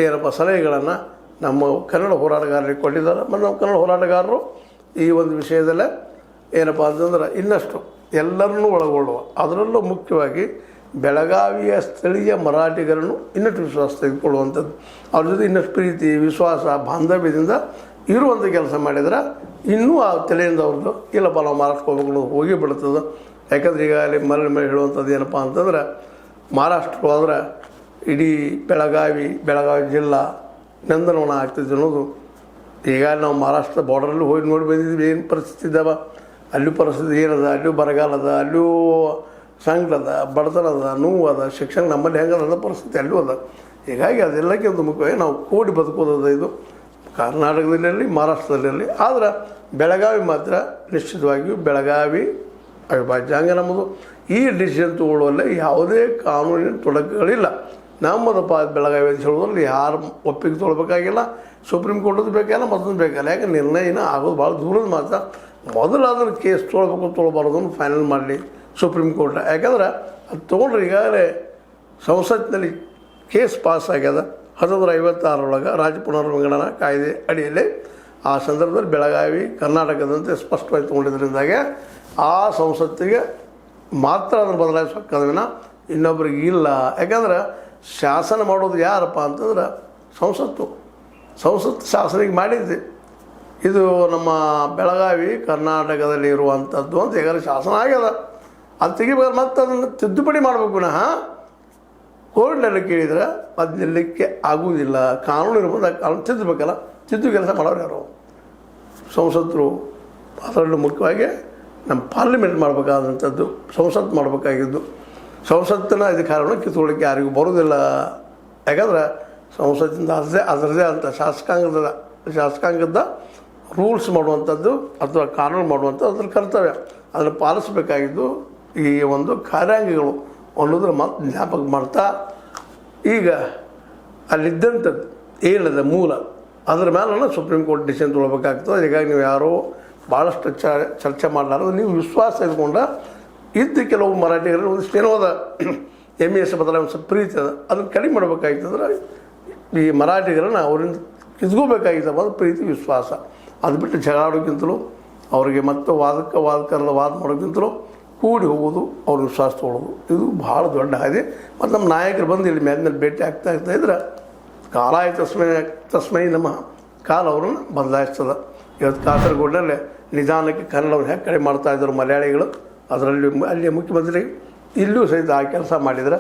ಏನಪ್ಪ ಸಲಹೆಗಳನ್ನು ನಮ್ಮ ಕನ್ನಡ ಹೋರಾಟಗಾರರಿಗೆ ಕೊಟ್ಟಿದ್ದಾರೆ. ಮತ್ತು ನಮ್ಮ ಕನ್ನಡ ಹೋರಾಟಗಾರರು ಈ ಒಂದು ವಿಷಯದಲ್ಲೇ ಏನಪ್ಪ ಅಂತಂದ್ರೆ ಇನ್ನಷ್ಟು ಎಲ್ಲರನ್ನೂ ಒಳಗೊಳ್ಳುವ, ಅದರಲ್ಲೂ ಮುಖ್ಯವಾಗಿ ಬೆಳಗಾವಿಯ ಸ್ಥಳೀಯ ಮರಾಠಿಗರನ್ನು ಇನ್ನಷ್ಟು ವಿಶ್ವಾಸ ತೆಗೆದುಕೊಳ್ಳುವಂಥದ್ದು, ಅವ್ರ ಜೊತೆ ಇನ್ನಷ್ಟು ಪ್ರೀತಿ ವಿಶ್ವಾಸ ಬಾಂಧವ್ಯದಿಂದ ಇರುವಂಥ ಕೆಲಸ ಮಾಡಿದ್ರೆ ಇನ್ನೂ ಆ ತಲೆಯಿಂದ ಅವ್ರದ್ದು ಇಲ್ಲಪ್ಪ ನಾವು ಮಹಾರಾಷ್ಟ್ರಕ್ಕೆ ಹೋಗ್ಬೇಕು ಹೋಗಿ ಬಿಡ್ತದೆ. ಯಾಕಂದ್ರೆ ಈಗ ಅಲ್ಲಿ ಮರಳಿ ಹೇಳುವಂಥದ್ದು ಏನಪ್ಪ ಅಂತಂದ್ರೆ ಮಹಾರಾಷ್ಟ್ರ ಹೋದ್ರೆ ಇಡೀ ಬೆಳಗಾವಿ ಜಿಲ್ಲಾ ನಂದನವನ ಆಗ್ತಿದೆ ಅನ್ನೋದು. ಈಗ ನಾವು ಮಹಾರಾಷ್ಟ್ರದ ಬಾರ್ಡರಲ್ಲಿ ಹೋಗಿ ನೋಡಿ ಬಂದಿದ್ವಿ, ಏನು ಪರಿಸ್ಥಿತಿ ಇದ್ದಾವ, ಅಲ್ಲೂ ಪರಿಸ್ಥಿತಿ ಏನದ, ಅಲ್ಲೂ ಬರಗಾಲ ಅದ, ಅಲ್ಲೂ ಸಂಕಟ ಅದ, ಬಡತನ ಅದ, ನೋವು ಅದ, ಶಿಕ್ಷಣ ನಮ್ಮಲ್ಲಿ ಹೆಂಗದ ಪರಿಸ್ಥಿತಿ ಅಲ್ಲೂ ಅದ. ಹೀಗಾಗಿ ಅದೆಲ್ಲಕ್ಕಿಂತ ಮುಖ್ಯವಾಗಿ ನಾವು ಕೂಡಿ ಬದುಕೋದದ ಇದು ಕರ್ನಾಟಕದಲ್ಲಿ ಮಹಾರಾಷ್ಟ್ರದಲ್ಲಿ. ಆದರೆ ಬೆಳಗಾವಿ ಮಾತ್ರ ನಿಶ್ಚಿತವಾಗಿಯೂ ಬೆಳಗಾವಿ ಅವಿಭಾಜ್ಯಾಂಗ ನಮ್ಮದು. ಈ ಡಿಸಿಷನ್ ತಗೊಳ್ಳುವಲ್ಲಿ ಯಾವುದೇ ಕಾನೂನಿನ ತೊಡಕುಗಳಿಲ್ಲ. ನಮ್ಮದು ಬೆಳಗಾವಿ ಅಂತ ಹೇಳೋದ್ರಲ್ಲಿ ಯಾರು ಒಪ್ಪಿಗೆ ತೊಗೊಳ್ಬೇಕಾಗಿಲ್ಲ, ಸುಪ್ರೀಂ ಕೋರ್ಟದು ಬೇಕಾಗಿಲ್ಲ, ಮತ್ತೊಂದು ಬೇಕಾಗಿಲ್ಲ. ಯಾಕೆ ನಿರ್ಣಯನ ಆಗೋದು ಭಾಳ ದೂರದ ಮಾತ್ರ. ಮೊದಲು ಅದನ್ನು ಕೇಸ್ ತೊಗೊಳ್ಬಾರ್ದು ಫೈನಲ್ ಮಾಡಲಿ ಸುಪ್ರೀಂ ಕೋರ್ಟ್. ಯಾಕಂದ್ರೆ ಅದು ತೊಗೊಂಡ್ರೆ ಈಗಾಗಲೇ ಸಂಸತ್ತಿನಲ್ಲಿ ಕೇಸ್ ಪಾಸ್ ಆಗ್ಯದ 1956 ರಾಜ್ಯ ಪುನರ್ವಿಂಗಡಣಾ ಕಾಯ್ದೆ ಅಡಿಯಲ್ಲಿ. ಆ ಸಂದರ್ಭದಲ್ಲಿ ಬೆಳಗಾವಿ ಕರ್ನಾಟಕದಂತೆ ಸ್ಪಷ್ಟವಾಗಿ ತೊಗೊಂಡಿದ್ದರಿಂದಾಗೆ ಆ ಸಂಸತ್ತಿಗೆ ಮಾತ್ರ ಅದನ್ನು ಬದಲಾಯಿಸೋಕ್ಕದವಿನ ಇನ್ನೊಬ್ರಿಗೆ ಇಲ್ಲ. ಯಾಕಂದ್ರೆ ಶಾಸನ ಮಾಡೋದು ಯಾರಪ್ಪ ಅಂತಂದ್ರೆ ಸಂಸತ್ತು ಶಾಸನಿಗೆ ಮಾಡಿದ್ದೆ. ಇದು ನಮ್ಮ ಬೆಳಗಾವಿ ಕರ್ನಾಟಕದಲ್ಲಿ ಇರುವಂಥದ್ದು ಅಂತ ಈಗಾಗಲೇ ಶಾಸನ ಆಗ್ಯದ. ಅದು ತೆಗಿಬೇಕಾದ್ರೆ ಮತ್ತೆ ಅದನ್ನು ತಿದ್ದುಪಡಿ ಮಾಡಬೇಕು. ವಿನಃ ಕೋರ್ಟ್ನಲ್ಲಿ ಕೇಳಿದ್ರೆ ಅದು ನಿಲ್ಲಕ್ಕೆ ಆಗುವುದಿಲ್ಲ. ಕಾನೂನು ಇರ್ಬೋದು, ಕಾನೂನು ತಿದ್ದಬೇಕಲ್ಲ, ತಿದ್ದು ಕೆಲಸ ಮಾಡೋರು ಯಾರು? ಸಂಸದರು. ಅದರಲ್ಲೂ ಮುಖ್ಯವಾಗಿ ನಮ್ಮ ಪಾರ್ಲಿಮೆಂಟ್ ಮಾಡಬೇಕಾದಂಥದ್ದು, ಸಂಸತ್ತು ಮಾಡಬೇಕಾಗಿದ್ದು. ಸಂಸತ್ತಿನ ಅಧಿಕಾರವನ್ನು ಕಿತ್ಕೊಳ್ಳಿಕ್ಕೆ ಯಾರಿಗೂ ಬರೋದಿಲ್ಲ. ಯಾಕಂದ್ರೆ ಸಂಸತ್ತಿಂದ ಅದರದೇ ಅಂತ ಶಾಸಕಾಂಗದ ರೂಲ್ಸ್ ಮಾಡುವಂಥದ್ದು ಅಥವಾ ಕಾನೂನು ಮಾಡುವಂಥದ್ದು ಅದ್ರ ಕರ್ತವ್ಯ. ಅದನ್ನು ಪಾಲಿಸಬೇಕಾಗಿದ್ದು ಈ ಒಂದು ಕಾರ್ಯಾಂಗಗಳು ಅನ್ನೋದ್ರ ಮತ್ತೆ ಜ್ಞಾಪಕ ಮಾಡ್ತಾ, ಈಗ ಅಲ್ಲಿದ್ದಂಥದ್ದು ಏನದ ಮೂಲ ಅದ್ರ ಮೇಲೆ ಸುಪ್ರೀಂ ಕೋರ್ಟ್ ಡಿಸಿಷನ್ ತೊಗೊಳ್ಬೇಕಾಗ್ತದೆ. ಹೀಗಾಗಿ ನೀವು ಯಾರೋ ಭಾಳಷ್ಟು ಚರ್ಚೆ ಮಾಡಲಾರದು ನೀವು ವಿಶ್ವಾಸ ಇದ್ಕೊಂಡ ಇದ್ದು ಕೆಲವು ಮರಾಠಿಗರಲ್ಲಿ ಒಂದಿಷ್ಟು ಏನೋ ಅದ MES ಬದಲಾಗಿ ಒಂದು ಸ್ವಲ್ಪ ಪ್ರೀತಿ ಅದ, ಅದನ್ನು ಕಡಿಮೆ ಮಾಡಬೇಕಾಗಿತ್ತಂದ್ರೆ ಈ ಮರಾಠಿಗರನ್ನು ಅವರಿಂದ ಕಿತ್ಕೋಬೇಕಾಗಿತ್ತಪ್ಪ ಅದು ಪ್ರೀತಿ ವಿಶ್ವಾಸ. ಅದು ಬಿಟ್ಟು ಜಗಾಡೋಕ್ಕಿಂತಲೂ ಅವರಿಗೆ ಮತ್ತೆ ವಾದಕರಲ್ಲ ವಾದ ಮಾಡೋಕ್ಕಿಂತಲೂ ಕೂಡಿ ಹೋಗೋದು, ಅವ್ರ ವಿಶ್ವಾಸ ತೊಗೊಳ್ಳೋದು, ಇದು ಭಾಳ ದೊಡ್ಡ ಹಾದಿ. ಮತ್ತು ನಮ್ಮ ನಾಯಕರು ಬಂದು ಇಲ್ಲಿ ಮೇಲೆ ಭೇಟಿ ಆಗ್ತಾ ಇದ್ರೆ ಕಾಲಾಯ ತಸ್ಮೈ ನಮ್ಮ ಕಾಲ ಅವ್ರನ್ನ ಬದಲಾಯಿಸ್ತದೆ. ಇವತ್ತು ಕಾಸರಗೋಡಿನಲ್ಲೇ ನಿಧಾನಕ್ಕೆ ಕನ್ನಡವ್ರು ಹೇಗೆ ಕಡಿಮೆ ಮಾಡ್ತಾಯಿದ್ರು ಮಲಯಾಳಿಗಳು, ಅದರಲ್ಲಿ ಅಲ್ಲಿಯ ಮುಖ್ಯಮಂತ್ರಿ ಇಲ್ಲೂ ಸಹಿತ ಆ ಕೆಲಸ ಮಾಡಿದ್ರೆ